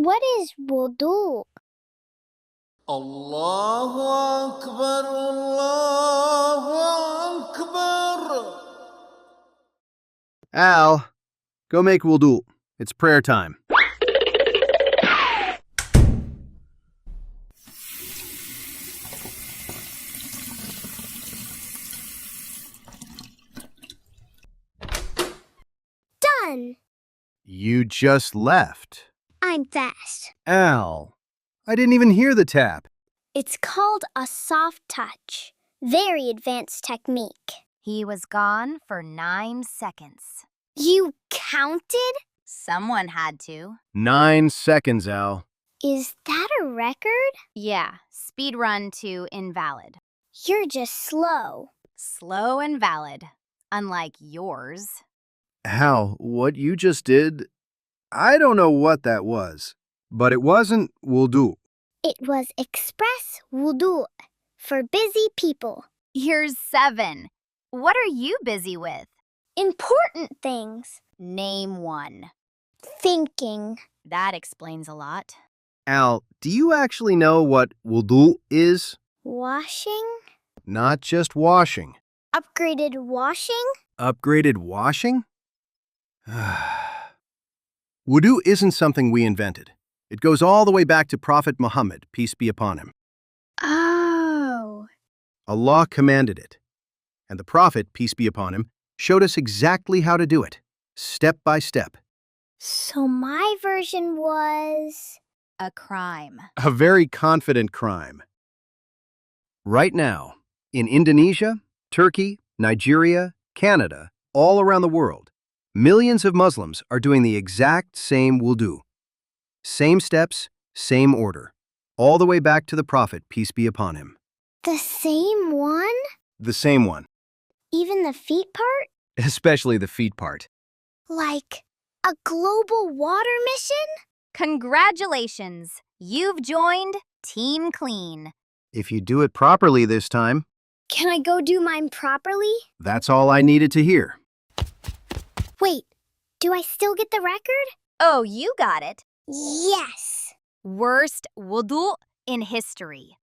What is wudu? Allahu Akbar, Allahu Akbar. Al, go make wudu. It's prayer time. Done. You just left. I'm fast. Al, I didn't even hear the tap. It's called a soft touch. Very advanced technique. He was gone for 9 seconds. You counted? Someone had to. 9 seconds, Al. Is that a record? Yeah, speed run to invalid. You're just slow. Slow and valid, unlike yours. Al, what you just did, I don't know what that was, but it wasn't wudu. It was express wudu for busy people. Here's 7. What are you busy with? Important things. Name one. Thinking. That explains a lot. Al, do you actually know what wudu is? Washing? Not just washing. Upgraded washing? Upgraded washing? Wudu isn't something we invented. It goes all the way back to Prophet Muhammad, peace be upon him. Oh. Allah commanded it. And the Prophet, peace be upon him, showed us exactly how to do it, step by step. So my version was... A crime. A very confident crime. Right now, in Indonesia, Turkey, Nigeria, Canada, all around the world, millions of Muslims are doing the exact same wudu. Same steps, same order, all the way back to the Prophet, peace be upon him. The same one? The same one, Even the feet part? especially the feet part. Like a global water mission? Congratulations! You've joined Team Clean. If you do it properly this time, Can I go do mine properly? that's all I needed to hear. Wait, do I still get the record? Oh, you got it. Yes. Worst wudu in history.